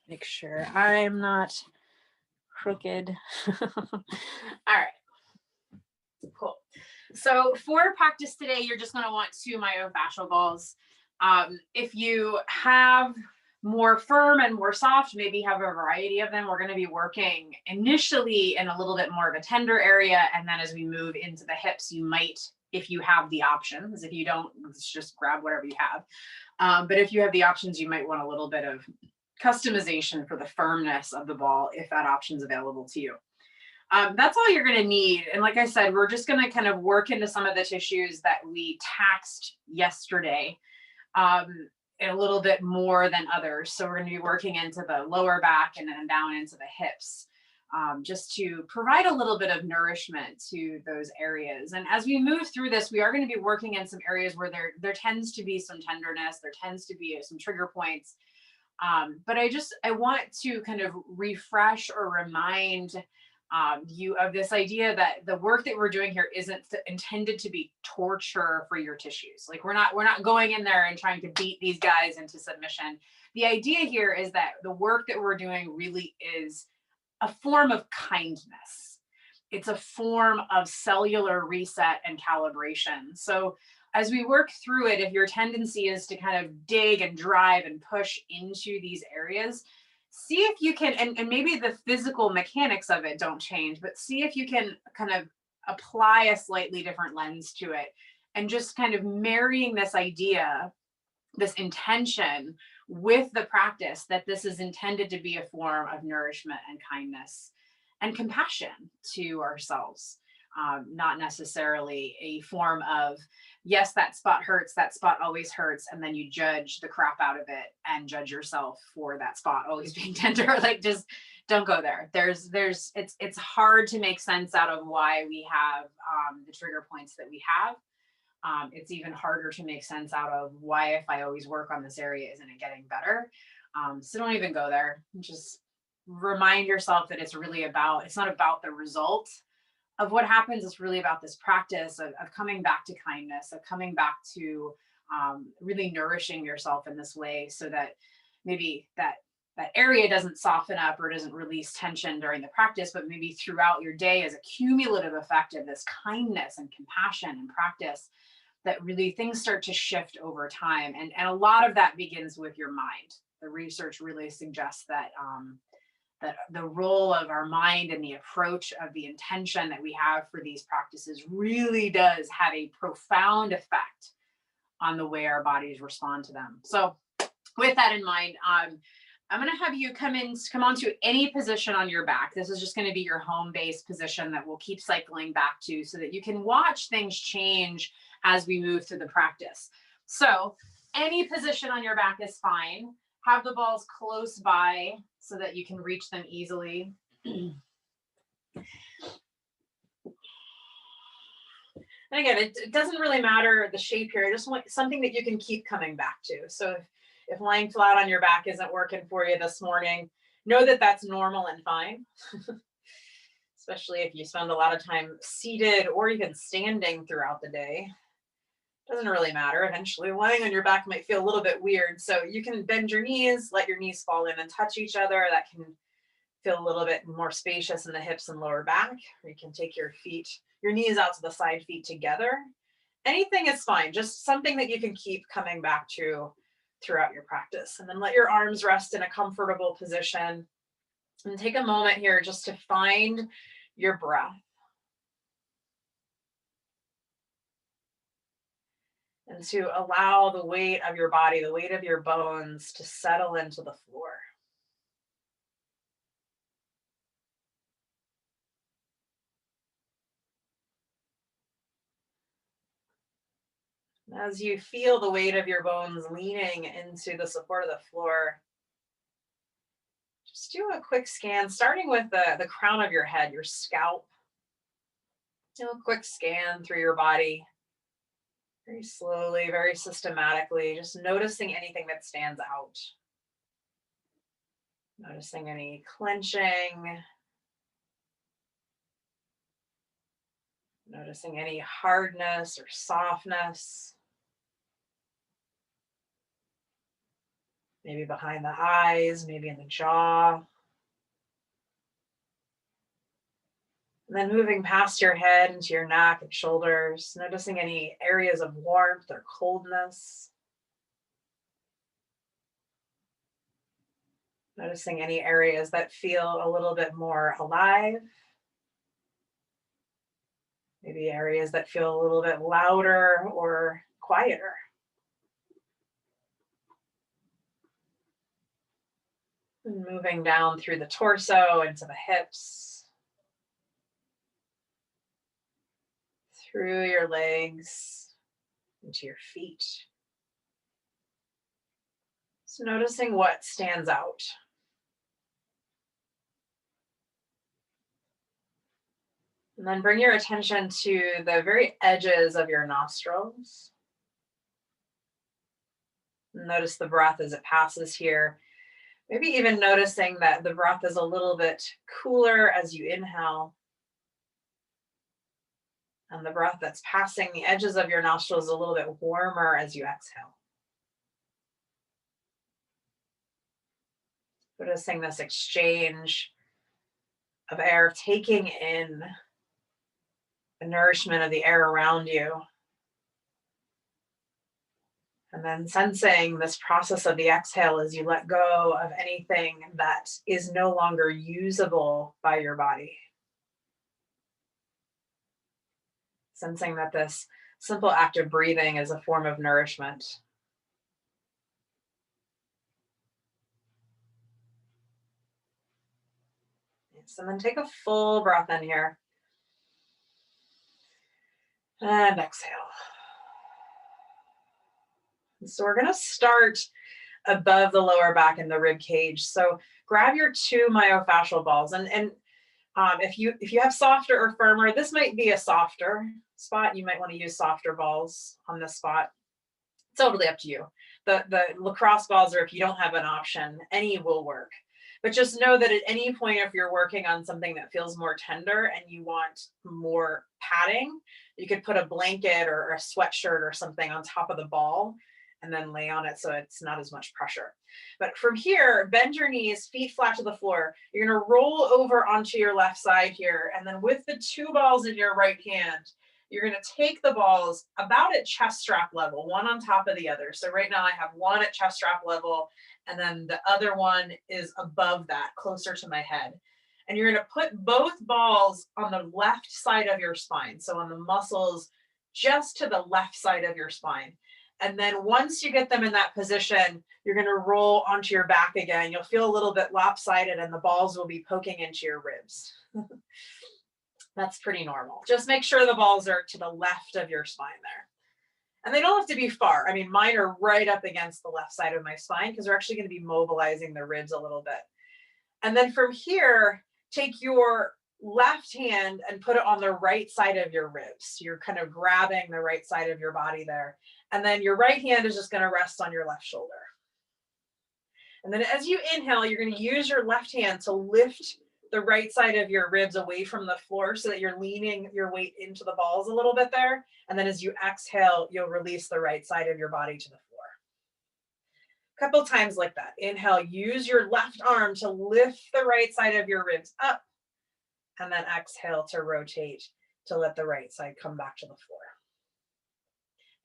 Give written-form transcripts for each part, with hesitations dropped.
Make sure I'm not crooked. All right, cool. So for practice today, you're just going to want 2 myofascial balls. If you have more firm and more soft, maybe have a variety of them. We're going to be working initially in a little bit more of a tender area. And then as we move into the hips, you might, if you have the options, if you don't, just grab whatever you have. But if you have the options, you might want a little bit of customization for the firmness of the ball if that option's available to you. That's all you're going to need. And like I said, we're just going to kind of work into some of the tissues that we taxed yesterday a little bit more than others. So we're going to be working into the lower back and then down into the hips, just to provide a little bit of nourishment to those areas. And as we move through this, we are going to be working in some areas where there tends to be some tenderness, there tends to be some trigger points. But I want to kind of refresh or remind you of this idea that the work that we're doing here isn't intended to be torture for your tissues. Like we're not going in there and trying to beat these guys into submission. The idea here is that the work that we're doing really is a form of kindness. It's a form of cellular reset and calibration. So as we work through it, if your tendency is to kind of dig and drive and push into these areas, see if you can, and maybe the physical mechanics of it don't change, but see if you can kind of apply a slightly different lens to it and just kind of marrying this idea, this intention with the practice that this is intended to be a form of nourishment and kindness and compassion to ourselves. Not necessarily a form of, yes, that spot hurts, that spot always hurts, and then you judge the crap out of it and judge yourself for that spot always being tender. Like, just don't go there. It's hard to make sense out of why we have the trigger points that we have. It's even harder to make sense out of why, if I always work on this area, isn't it getting better? So don't even go there. Just remind yourself that it's not about the result of what happens. It's really about this practice of coming back to kindness, of coming back to really nourishing yourself in this way, so that maybe that area doesn't soften up or doesn't release tension during the practice, but maybe throughout your day as a cumulative effect of this kindness and compassion and practice, that really things start to shift over time. And a lot of that begins with your mind. The research really suggests that that the role of our mind and the approach of the intention that we have for these practices really does have a profound effect on the way our bodies respond to them. So with that in mind, I'm going to have you come onto any position on your back. This is just going to be your home-based position that we'll keep cycling back to, so that you can watch things change as we move through the practice. So any position on your back is fine. Have the balls close by so that you can reach them easily. And again, it doesn't really matter the shape here. I just want something that you can keep coming back to. So if lying flat on your back isn't working for you this morning, know that that's normal and fine. Especially if you spend a lot of time seated or even standing throughout the day. Doesn't really matter. Eventually, lying on your back might feel a little bit weird. So you can bend your knees, let your knees fall in and touch each other. That can feel a little bit more spacious in the hips and lower back. Or you can take your knees out to the side feet together. Anything is fine. Just something that you can keep coming back to throughout your practice. And then let your arms rest in a comfortable position. And take a moment here just to find your breath. And to allow the weight of your body, the weight of your bones, to settle into the floor. As you feel the weight of your bones leaning into the support of the floor, just do a quick scan, starting with the crown of your head, your scalp. Do a quick scan through your body. Very slowly, very systematically, just noticing anything that stands out. Noticing any clenching. Noticing any hardness or softness. maybe behind the eyes, maybe in the jaw. And then moving past your head into your neck and shoulders, noticing any areas of warmth or coldness. Noticing any areas that feel a little bit more alive. Maybe areas that feel a little bit louder or quieter. And moving down through the torso into the hips. Through your legs into your feet. So noticing what stands out. And then bring your attention to the very edges of your nostrils. Notice the breath as it passes here. Maybe even noticing that the breath is a little bit cooler as you inhale. And the breath that's passing the edges of your nostrils a little bit warmer as you exhale. Noticing this exchange of air, taking in the nourishment of the air around you. And then sensing this process of the exhale as you let go of anything that is no longer usable by your body. Sensing that this simple act of breathing is a form of nourishment. Yes, and then take a full breath in here. And exhale. So we're going to start above the lower back and the rib cage. So grab your 2 myofascial balls. And if you have softer or firmer, this might be a softer spot. You might want to use softer balls on this spot. It's totally up to you. The lacrosse balls, or if you don't have an option, any will work. But just know that at any point, if you're working on something that feels more tender and you want more padding, you could put a blanket or a sweatshirt or something on top of the ball and then lay on it so it's not as much pressure. But from here, bend your knees, feet flat to the floor. You're going to roll over onto your left side here. And then with the 2 balls in your right hand, you're going to take the balls about at chest strap level, one on top of the other. So right now I have one at chest strap level, and then the other one is above that, closer to my head. And you're going to put both balls on the left side of your spine. So on the muscles just to the left side of your spine. And then once you get them in that position, you're going to roll onto your back again. You'll feel a little bit lopsided and the balls will be poking into your ribs. That's pretty normal. Just make sure the balls are to the left of your spine there. And they don't have to be far. I mean, mine are right up against the left side of my spine because we're actually going to be mobilizing the ribs a little bit. And then from here, take your left hand and put it on the right side of your ribs. You're kind of grabbing the right side of your body there. And then your right hand is just going to rest on your left shoulder. And then as you inhale, you're going to use your left hand to lift the right side of your ribs away from the floor so that you're leaning your weight into the balls a little bit there. And then as you exhale, you'll release the right side of your body to the floor. A couple times like that. Inhale, use your left arm to lift the right side of your ribs up. And then exhale to rotate to let the right side come back to the floor.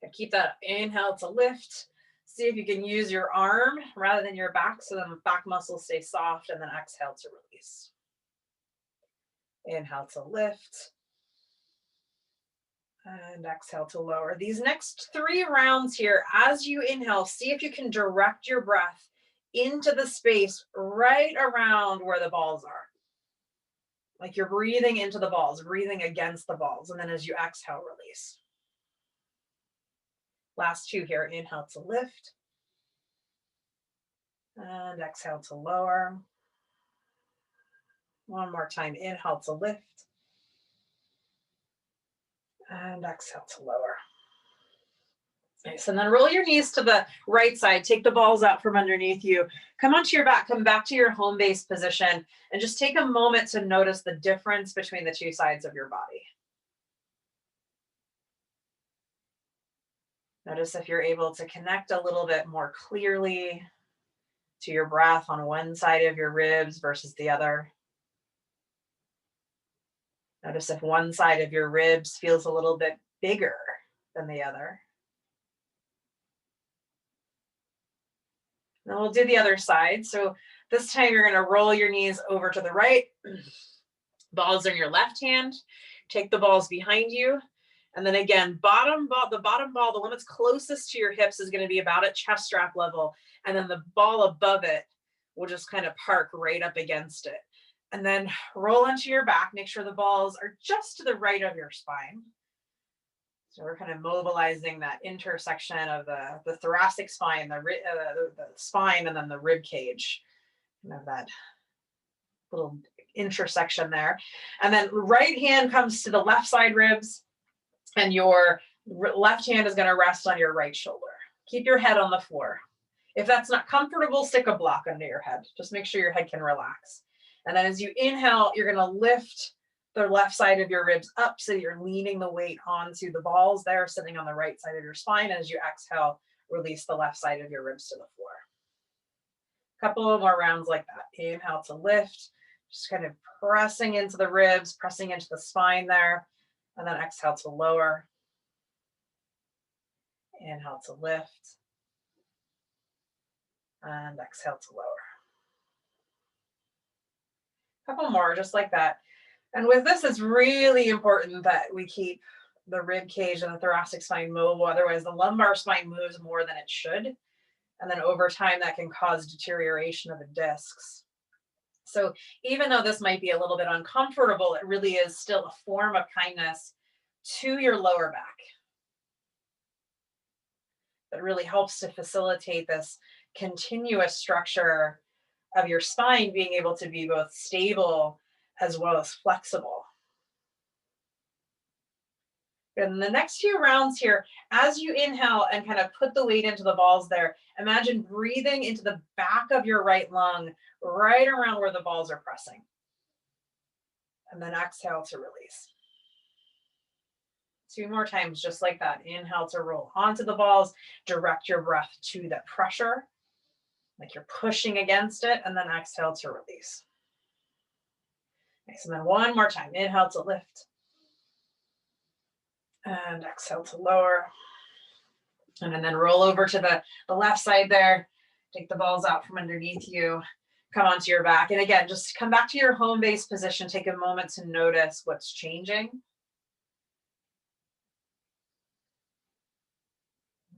And keep that inhale to lift. See if you can use your arm rather than your back so the back muscles stay soft, and then exhale to release. Inhale to lift. And exhale to lower. These next 3 rounds here, as you inhale, see if you can direct your breath into the space right around where the balls are. Like you're breathing into the balls, breathing against the balls. And then as you exhale, release. Last 2 here. Inhale to lift. And exhale to lower. One more time. Inhale to lift. And exhale to lower. Nice. And then roll your knees to the right side. Take the balls out from underneath you. Come onto your back. Come back to your home base position. And just take a moment to notice the difference between the 2 sides of your body. Notice if you're able to connect a little bit more clearly to your breath on one side of your ribs versus the other. Notice if one side of your ribs feels a little bit bigger than the other. Then we'll do the other side. So this time you're going to roll your knees over to the right. Balls in your left hand. Take the balls behind you. And then again, the bottom ball, the one that's closest to your hips, is going to be about at chest strap level. And then the ball above it will just kind of park right up against it. And then roll onto your back. Make sure the balls are just to the right of your spine. So we're kind of mobilizing that intersection of the thoracic spine, the spine, and then the rib cage. You know, that little intersection there. And then right hand comes to the left side ribs, and your left hand is going to rest on your right shoulder. Keep your head on the floor. If that's not comfortable, stick a block under your head. Just make sure your head can relax. And then as you inhale, you're going to lift the left side of your ribs up so you're leaning the weight onto the balls there, sitting on the right side of your spine. As you exhale, release the left side of your ribs to the floor. A couple of more rounds like that. Inhale to lift, just kind of pressing into the ribs, pressing into the spine there. And then exhale to lower. Inhale to lift. And exhale to lower. A couple more just like that. And with this, it's really important that we keep the rib cage and the thoracic spine mobile. Otherwise, the lumbar spine moves more than it should. And then over time, that can cause deterioration of the discs. So even though this might be a little bit uncomfortable, it really is still a form of kindness to your lower back. That really helps to facilitate this continuous structure of your spine being able to be both stable as well as flexible. In the next few rounds here, as you inhale and kind of put the weight into the balls there, imagine breathing into the back of your right lung, right around where the balls are pressing. And then exhale to release. 2 more times, just like that. Inhale to roll onto the balls, direct your breath to that pressure, like you're pushing against it, and then exhale to release. Nice, and then one more time. Inhale to lift. And exhale to lower. And then roll over to the left side there. Take the balls out from underneath you. Come onto your back. And again, just come back to your home base position. Take a moment to notice what's changing.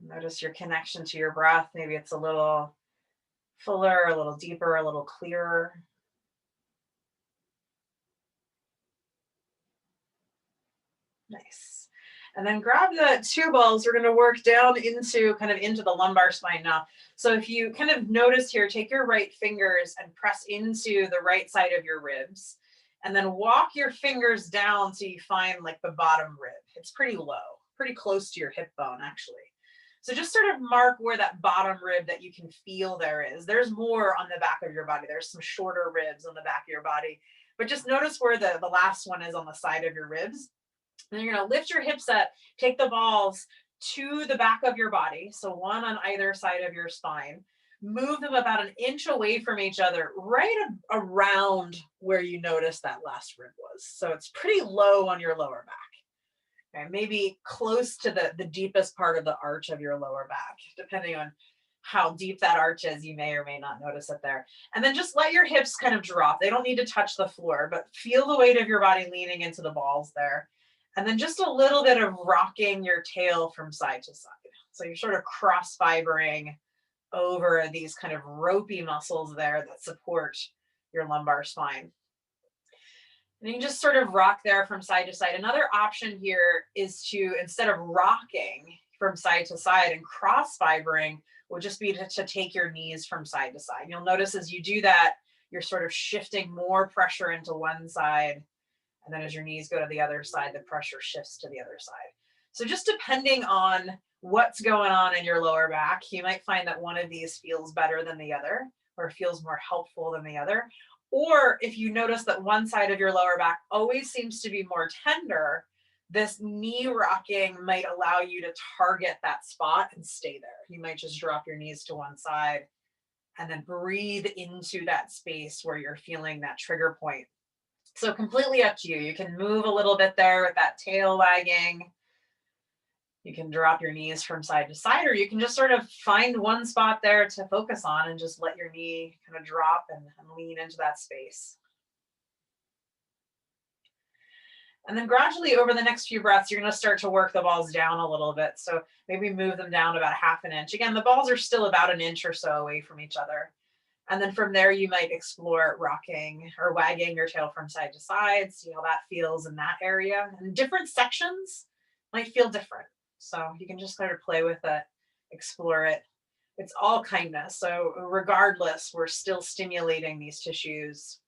Notice your connection to your breath. Maybe it's a little fuller, a little deeper, a little clearer. Nice. And then grab the 2 balls. We're going to work down into the lumbar spine now. So if you kind of notice here, take your right fingers and press into the right side of your ribs. And then walk your fingers down so you find like the bottom rib. It's pretty low, pretty close to your hip bone actually. So just sort of mark where that bottom rib that you can feel there is. There's more on the back of your body. There's some shorter ribs on the back of your body. But just notice where the last one is on the side of your ribs. And you're going to lift your hips up, take the balls to the back of your body. So one on either side of your spine. Move them about an inch away from each other, right around where you notice that last rib was. So it's pretty low on your lower back. Okay, maybe close to the deepest part of the arch of your lower back, depending on how deep that arch is. You may or may not notice it there. And then just let your hips kind of drop. They don't need to touch the floor, but feel the weight of your body leaning into the balls there. And then just a little bit of rocking your tail from side to side. So you're sort of cross fibering over these kind of ropey muscles there that support your lumbar spine. And you can just sort of rock there from side to side. Another option here is to, instead of rocking from side to side and cross fibering, would just be to take your knees from side to side. You'll notice as you do that, you're sort of shifting more pressure into one side. And then as your knees go to the other side, the pressure shifts to the other side. So just depending on what's going on in your lower back, you might find that one of these feels better than the other, or feels more helpful than the other. Or if you notice that one side of your lower back always seems to be more tender, this knee rocking might allow you to target that spot and stay there. You might just drop your knees to one side and then breathe into that space where you're feeling that trigger point. So completely up to you. You can move a little bit there with that tail wagging. You can drop your knees from side to side, or you can just sort of find one spot there to focus on and just let your knee kind of drop and lean into that space. And then gradually over the next few breaths, you're going to start to work the balls down a little bit. So maybe move them down about 1/2 inch. Again, the balls are still about 1 inch or so away from each other. And then from there, you might explore rocking or wagging your tail from side to side, see how that feels in that area. And different sections might feel different. So you can just sort of play with it, explore it. It's all kindness. So regardless, we're still stimulating these tissues.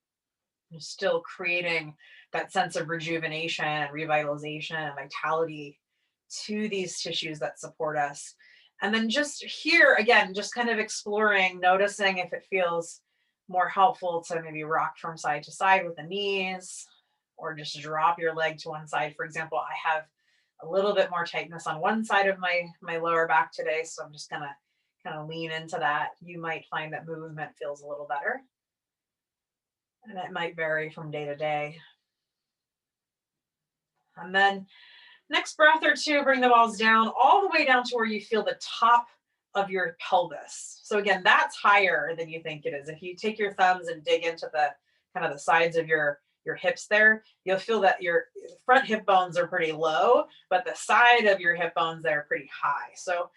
We're still creating that sense of rejuvenation, revitalization, and vitality to these tissues that support us. And then just here, again, just kind of exploring, noticing if it feels more helpful to maybe rock from side to side with the knees, or just drop your leg to one side. For example, I have a little bit more tightness on one side of my lower back today, so I'm just gonna kind of lean into that. You might find that movement feels a little better. And it might vary from day to day. And then next breath or two, bring the balls down all the way down to where you feel the top of your pelvis. So again, that's higher than you think it is. If you take your thumbs and dig into the kind of the sides of your hips there, you'll feel that your front hip bones are pretty low, but the side of your hip bones there are pretty high. So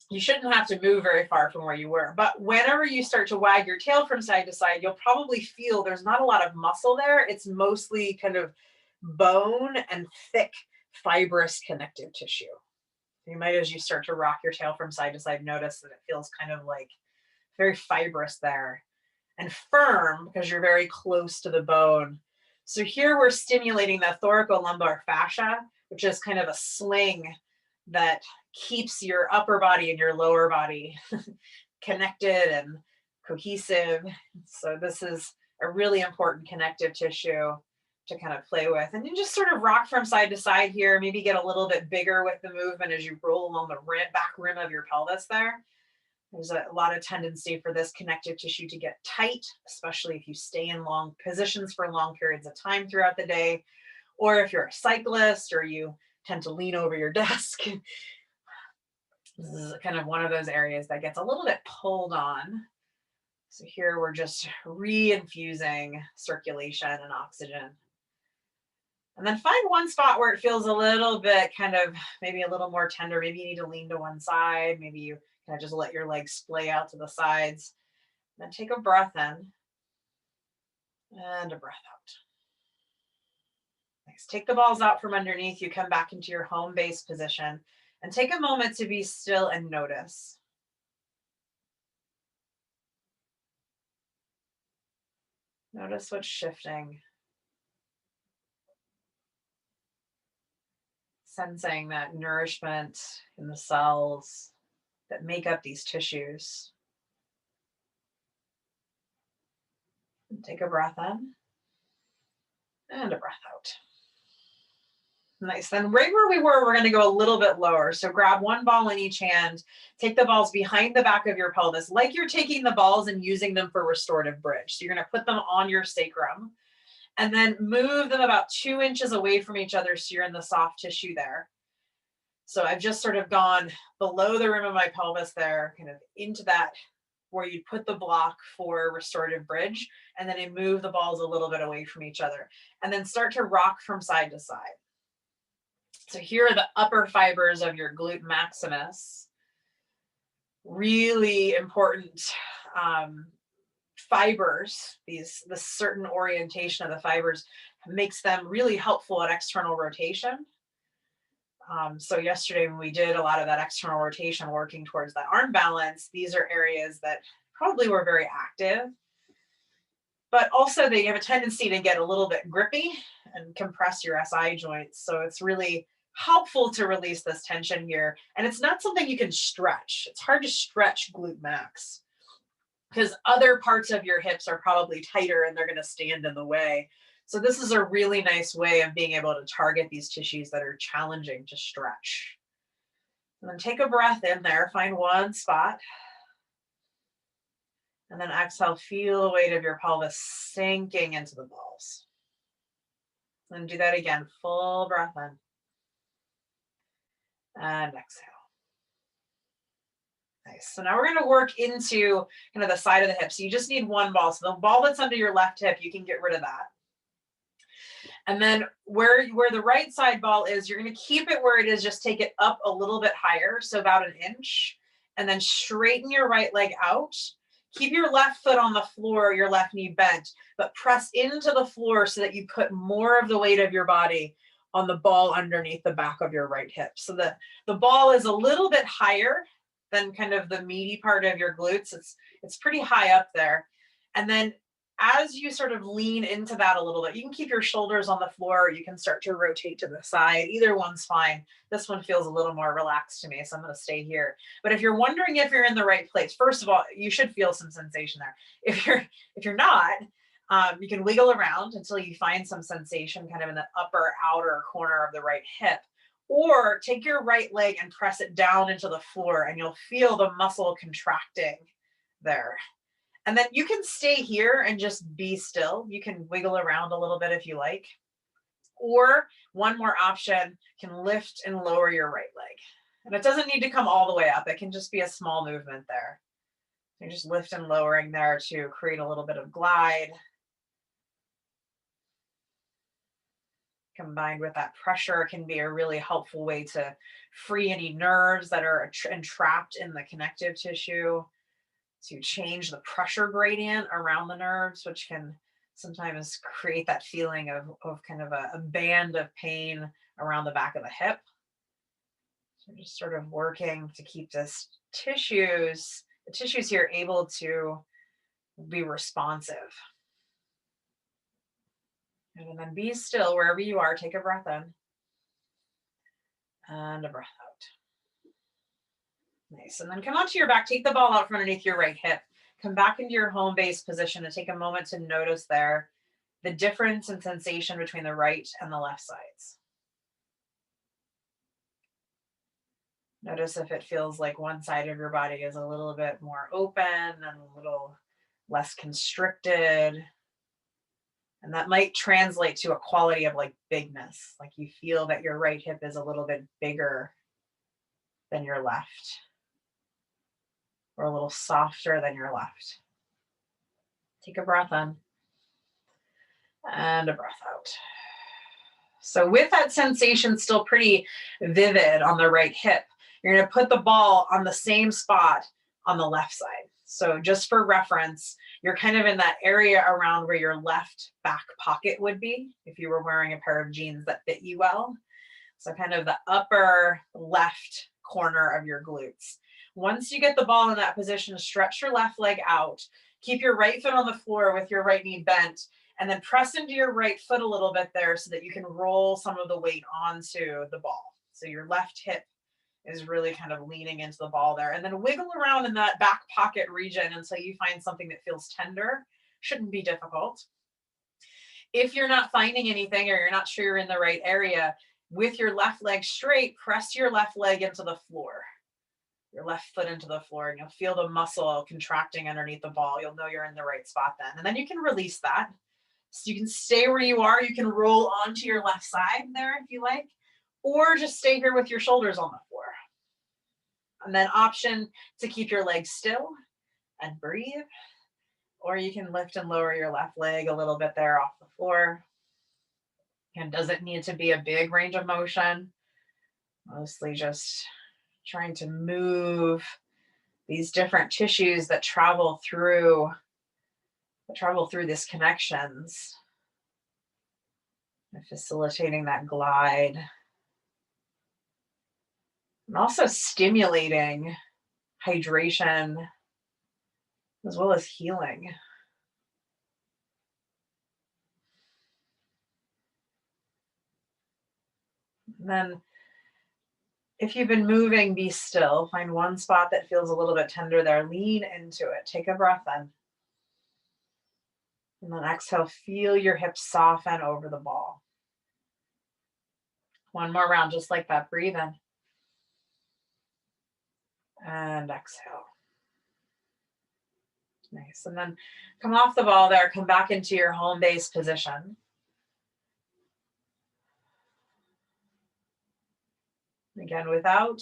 you shouldn't have to move very far from where you were. But whenever you start to wag your tail from side to side, you'll probably feel there's not a lot of muscle there. It's mostly kind of bone and thick, fibrous connective tissue. You might, as you start to rock your tail from side to side, notice that it feels kind of like very fibrous there and firm because you're very close to the bone. So here we're stimulating the thoracolumbar fascia, which is kind of a sling that keeps your upper body and your lower body connected and cohesive. So this is a really important connective tissue to kind of play with. And you just sort of rock from side to side here, maybe get a little bit bigger with the movement as you roll along the back rim of your pelvis there. There's a lot of tendency for this connective tissue to get tight, especially if you stay in long positions for long periods of time throughout the day, or if you're a cyclist or you tend to lean over your desk. This is kind of one of those areas that gets a little bit pulled on. So here we're just reinfusing circulation and oxygen. And then find one spot where it feels a little bit kind of maybe a little more tender. Maybe you need to lean to one side. Maybe you kind of just let your legs splay out to the sides. Then take a breath in and a breath out. Nice. Take the balls out from underneath you. Come back into your home base position and take a moment to be still and notice. Notice what's shifting. Sensing that nourishment in the cells that make up these tissues. And take a breath in and a breath out. Nice. Then right where we were, we're going to go a little bit lower. So grab one ball in each hand, take the balls behind the back of your pelvis, like you're taking the balls and using them for restorative bridge. So you're going to put them on your sacrum and then move them about 2 inches away from each other so you're in the soft tissue there. So I've just sort of gone below the rim of my pelvis there, kind of into that where you put the block for restorative bridge, and then I move the balls a little bit away from each other and then start to rock from side to side. So here are the upper fibers of your glute maximus. Really important fibers. This certain orientation of the fibers makes them really helpful at external rotation. So yesterday when we did a lot of that external rotation working towards that arm balance, these are areas that probably were very active, but also they have a tendency to get a little bit grippy and compress your SI joints. So it's really helpful to release this tension here. And it's not something you can stretch. It's hard to stretch glute max because other parts of your hips are probably tighter and they're going to stand in the way. So this is a really nice way of being able to target these tissues that are challenging to stretch. And then take a breath in there, find one spot. And then exhale, feel the weight of your pelvis sinking into the balls. And do that again, full breath in. And exhale. Nice. So now we're going to work into kind of the side of the hip. So you just need one ball. So the ball that's under your left hip, you can get rid of that. And then where the right side ball is, you're going to keep it where it is, just take it up a little bit higher, so about an inch, and then straighten your right leg out. Keep your left foot on the floor, your left knee bent, but press into the floor so that you put more of the weight of your body on the ball underneath the back of your right hip. So the ball is a little bit higher than kind of the meaty part of your glutes. It's pretty high up there. And then as you sort of lean into that a little bit, you can keep your shoulders on the floor, or you can start to rotate to the side. Either one's fine. This one feels a little more relaxed to me, so I'm going to stay here. But if you're wondering if you're in the right place, first of all, you should feel some sensation there. If you're not, you can wiggle around until you find some sensation kind of in the upper outer corner of the right hip. Or take your right leg and press it down into the floor, and you'll feel the muscle contracting there. And then you can stay here and just be still. You can wiggle around a little bit if you like. Or one more option, can lift and lower your right leg. And it doesn't need to come all the way up. It can just be a small movement there. You're just lift and lowering there to create a little bit of glide. Combined with that pressure can be a really helpful way to free any nerves that are entrapped in the connective tissue, to change the pressure gradient around the nerves, which can sometimes create that feeling of kind of a band of pain around the back of the hip. So just sort of working to keep the tissues here able to be responsive. And then be still wherever you are. Take a breath in and a breath out. Nice. And then come onto your back. Take the ball out from underneath your right hip. Come back into your home base position and take a moment to notice there the difference in sensation between the right and the left sides. Notice if it feels like one side of your body is a little bit more open and a little less constricted. And that might translate to a quality of like bigness, like you feel that your right hip is a little bit bigger than your left, or a little softer than your left. Take a breath in and a breath out. So with that sensation still pretty vivid on the right hip, you're going to put the ball on the same spot on the left side. So just for reference, you're kind of in that area around where your left back pocket would be if you were wearing a pair of jeans that fit you well. So kind of the upper left corner of your glutes. Once you get the ball in that position, stretch your left leg out. Keep your right foot on the floor with your right knee bent, and then press into your right foot a little bit there so that you can roll some of the weight onto the ball. So your left hip is really kind of leaning into the ball there, and then wiggle around in that back pocket region until you find something that feels tender. Shouldn't be difficult. If you're not finding anything or you're not sure you're in the right area, with your left leg straight, press your left leg into the floor, your left foot into the floor, and you'll feel the muscle contracting underneath the ball. You'll know you're in the right spot then. And then you can release that. So you can stay where you are. You can roll onto your left side there if you like, or just stay here with your shoulders on the floor. And then option to keep your legs still and breathe, or you can lift and lower your left leg a little bit there off the floor. And doesn't need to be a big range of motion, mostly just trying to move these different tissues that travel through these connections and facilitating that glide. And also stimulating hydration as well as healing. And then if you've been moving, be still. Find one spot that feels a little bit tender there. Lean into it. Take a breath in. And then exhale, feel your hips soften over the ball. One more round, just like that. Breathe in. And exhale. Nice. And then come off the ball there, come back into your home base position. Again, without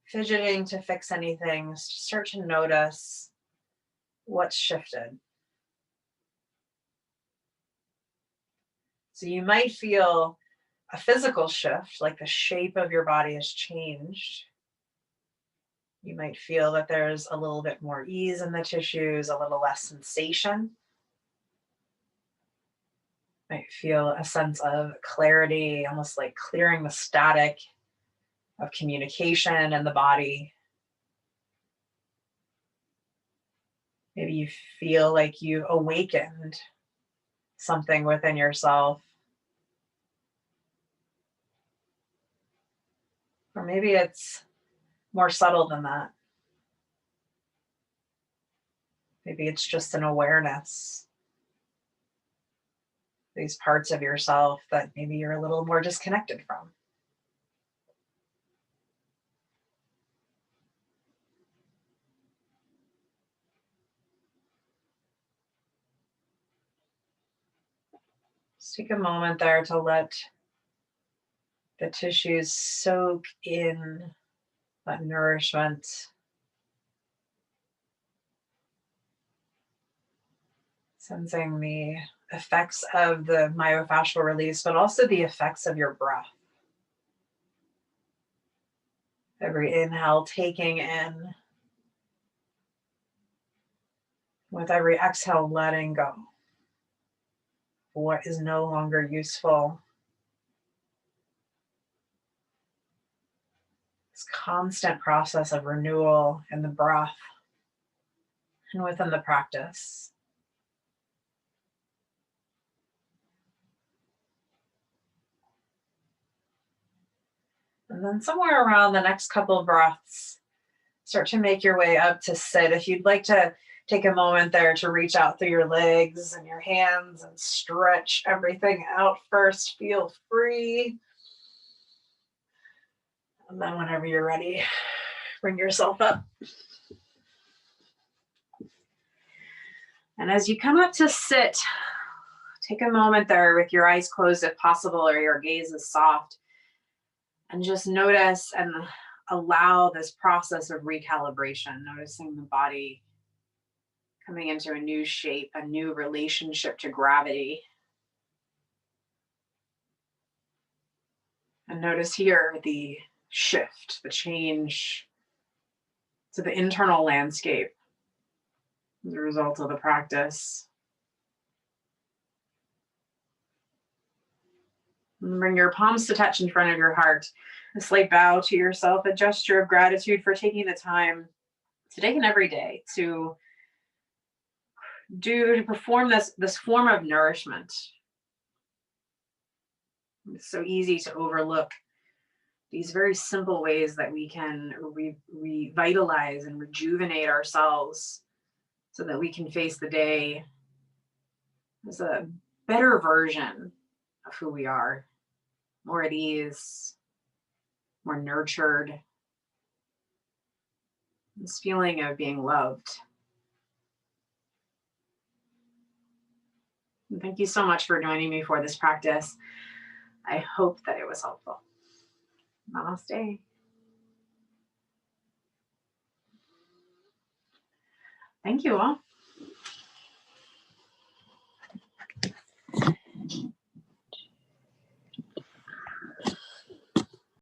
fidgeting to fix anything, just start to notice what's shifted. So you might feel a physical shift, like the shape of your body has changed. You might feel that there's a little bit more ease in the tissues, a little less sensation. Might feel a sense of clarity, almost like clearing the static of communication in the body. Maybe you feel like you've awakened something within yourself. Or maybe it's more subtle than that. Maybe it's just an awareness. These parts of yourself that maybe you're a little more disconnected from. Just take a moment there to let the tissues soak in that nourishment. Sensing the effects of the myofascial release, but also the effects of your breath. Every inhale, taking in. With every exhale, letting go. What is no longer useful. This constant process of renewal in the breath and within the practice. And then somewhere around the next couple of breaths, start to make your way up to sit. If you'd like to take a moment there to reach out through your legs and your hands and stretch everything out first, feel free. And then whenever you're ready, bring yourself up. And as you come up to sit, take a moment there with your eyes closed if possible, or your gaze is soft. And just notice and allow this process of recalibration, noticing the body coming into a new shape, a new relationship to gravity. And notice here the shift, the change to the internal landscape as a result of the practice. And bring your palms to touch in front of your heart. A slight bow to yourself, a gesture of gratitude for taking the time today and every day to perform this form of nourishment. It's so easy to overlook these very simple ways that we can revitalize and rejuvenate ourselves so that we can face the day as a better version of who we are, more at ease, more nurtured, this feeling of being loved. And thank you so much for joining me for this practice. I hope that it was helpful. Namaste. Thank you all.